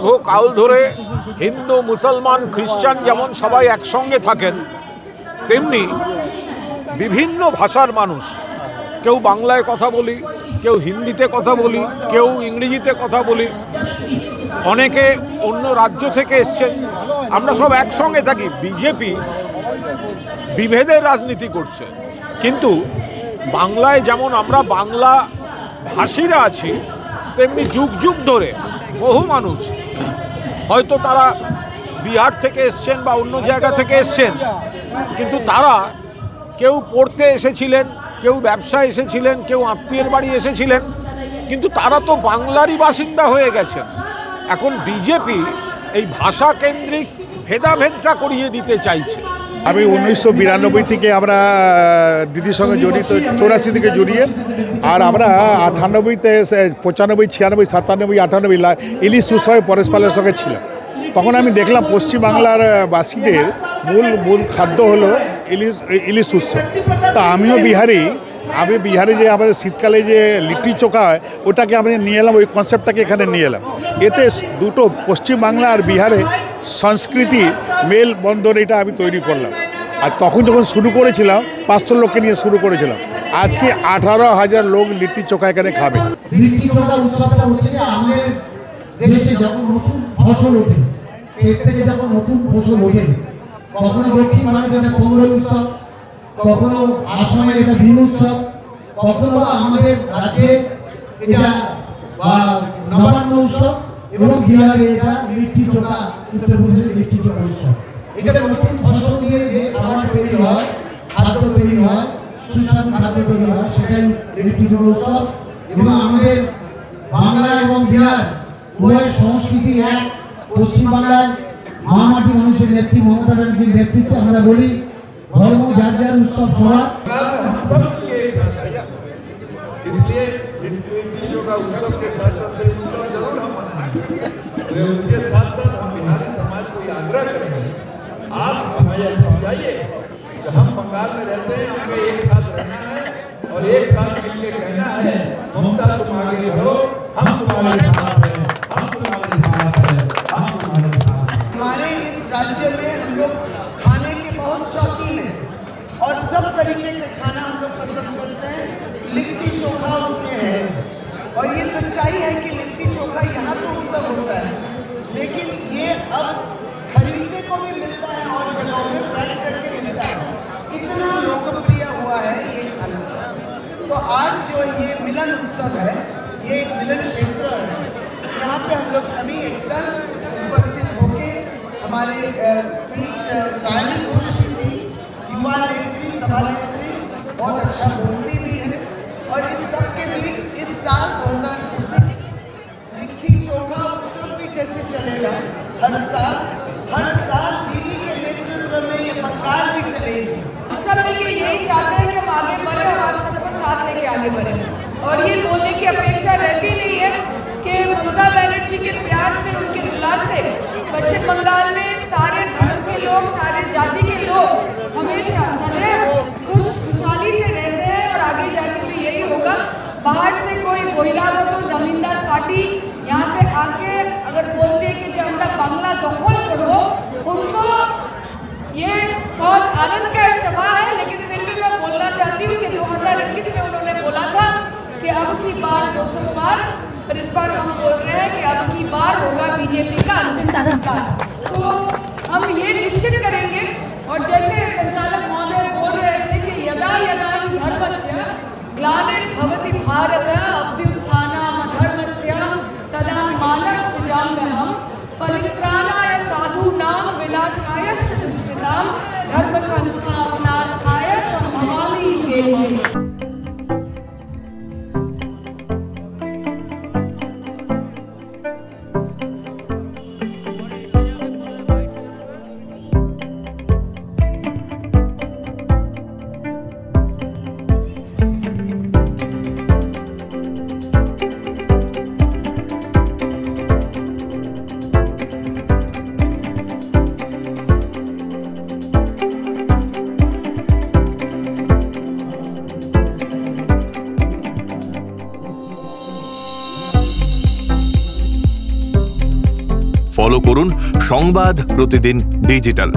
দীর্ঘকাল ধরে হিন্দু মুসলমান খ্রিস্টান যেমন সবাই একসঙ্গে থাকেন, তেমনি বিভিন্ন ভাষার মানুষ, কেউ বাংলায় কথা বলি, কেউ হিন্দিতে কথা বলি, কেউ ইংরেজিতে কথা বলি, অনেকে অন্য রাজ্য থেকে এসছেন, আমরা সব একসঙ্গে থাকি। বিজেপি বিভেদের রাজনীতি করছে, কিন্তু বাংলায় যেমন আমরা বাংলা ভাষীরা আছি, তেমনি যুগ যুগ ধরে বহু মানুষ, হয়তো তারা বিহার থেকে এসছেন বা অন্য জায়গা থেকে এসছেন, কিন্তু তারা কেউ পড়তে এসেছিলেন, কেউ ব্যবসায় এসেছিলেন, কেউ আত্মীয়ের বাড়ি এসেছিলেন, কিন্তু তারা তো বাংলারই বাসিন্দা হয়ে গেছেন। এখন বিজেপি এই ভাষা কেন্দ্রিক ভেদাভেদটা করিয়ে দিতে চাইছে। আমি 1992 থেকে আমরা দিদির সঙ্গে জড়িত, 84 থেকে জড়িয়ে, আর আমরা 98তে 95, 96, 97, 98 ইলিশ উৎসবে পরেশ পালের সঙ্গে ছিলাম। তখন আমি দেখলাম পশ্চিমবাংলার বাসীদের মূল খাদ্য হলো ইলিশ উৎসব। তা আমিও বিহারে যে আমাদের শীতকালে যে লিট্টি চোখা হয়, ওটাকে আমি নিয়ে এলাম, ওই কনসেপ্টটাকে এখানে নিয়ে এলাম। এতে দুটো পশ্চিমবাংলা আর বিহারে সংস্কৃতি মেল বন্ধন এটা আমি তৈরি করলাম। আর তখন যখন শুরু করেছিলাম 500 লোককে নিয়ে শুরু করেছিলাম, আজকে 18,000 লোক লিট্টি চোখা এখানে খাবে। লিট্টি চোখা উৎসবটা হচ্ছে যে আমাদের দেশে যখন নতুন ফসল ওঠে, ক্ষেত থেকে যখন নতুন ফসল ওঠে, কখনো দক্ষিণ ভারতে এটা পোঙ্গল উৎসব, কখনো আসামের এটা বিহু উৎসব, কখনো আমাদের রাজ্যে এটা নবান্ন উৎসব, এবং বিহারে এটা লিট্টি চোখা, উত্তরপ্রদেশের লিট্টি চোখা উৎসব। এটা নতুন ফসল দিয়ে যে খাবার তৈরি হয়, খাদ্য তৈরি হয়, সুস্বাদু খাদ্য তৈরি হয়, সেটাই লিট্টি চোখা উৎসব। এবং আমাদের বাংলা এবং বিহার উভয়ের সংস্কৃতি এক। পশ্চিমবাংলার মহামাটি মানুষের নেত্রী মমতা ব্যানার্জির নেতৃত্বে আমরা বলি ধর্ম যার যার উৎসব সবার। इसलिए चीजों का उत्सव के साथ साथ जरूर हम मनाएंगे। उसके साथ साथ हम बिहारी समाज को आग्रह करेंगे, आप समझाइए कि हम बंगाल में रहते हैं, हमें एक साथ रहना है और एक साथ मिलकर कहना है, ममता तुम आगे बढ़ो, हम तुम्हारे साथ हैं, हम तुम्हारे साथ हैं, हम तुम्हारे साथ हैं। हमारे इस राज्य में हम लोग खाने के बहुत शौकीन हैं और सब तरीके का खाना हम लोग पसंद करते हैं। लिट्टी चोखा उसमें है, और ये सच्चाई है कि लिट्टी चोखा यहाँ तो उत्सव होता है, लेकिन ये अब खरीदने को भी मिलता है और जगहों में पैक करके मिलता है। इतना लोकप्रिय हुआ है ये खाना। तो आज जो ये मिलन उत्सव है, ये एक मिलन क्षेत्र है, यहाँ पे हम लोग सभी एक साथ उपस्थित होके हमारे बीच सायनी घोष भी थी, युवा नेत्री, सभा नेत्री, बहुत अच्छा बोलती भी है। और इस सब के बीच इस साल 2026 लिट्टी चोखा उत्सव भी जैसे चलेगा हर साल दीदी के नेतृत्व में ये बंगाल भी चलेगी। सब मिलकर यही चाहते हैं कि हम आगे बढ़े और आप सबको साथ लेके आगे बढ़े। और ये बोलने की अपेक्षा रहती नहीं है कि ममता बनर्जी के प्यार से, उनके दुलार से पश्चिम बंगाल में सारे धर्म के लोग, सारे जाति के लोग हमेशा सदैव खुशहाली से रहते हैं और आगे जाके भी यही होगा। बाहर से कोई बोला दो तो जमींदार पार्टी यहाँ पे आके अगर बोलते हैं कि जो हमरा बांग्ला दखल करो, उनको ये बहुत आनंद का एक सभा है। लेकिन फिर भी मैं बोलना चाहती हूँ कि 2021 में उन्होंने बोला था कि अब की बार 200 बार, पर इस बार हम बोल रहे हैं कि अब की बार होगा बीजेपी का अंतिम संस्कार। तो हम ये निश्चित करेंगे, और जैसे संचालक महोदय बोल रहे थे कि यदा यदा हि धर्मस्य ग्लानिर्भवति भारत अभ्युत्थानामधर्मस्य तदात्मानं सृजाम्यहम् परित्राणाय साधूनां विनाशाय च दुष्कृतां धर्म संस्थापनार्थाय संभवामि युगे। ফলো করুন সংবাদ প্রতিদিন ডিজিটাল।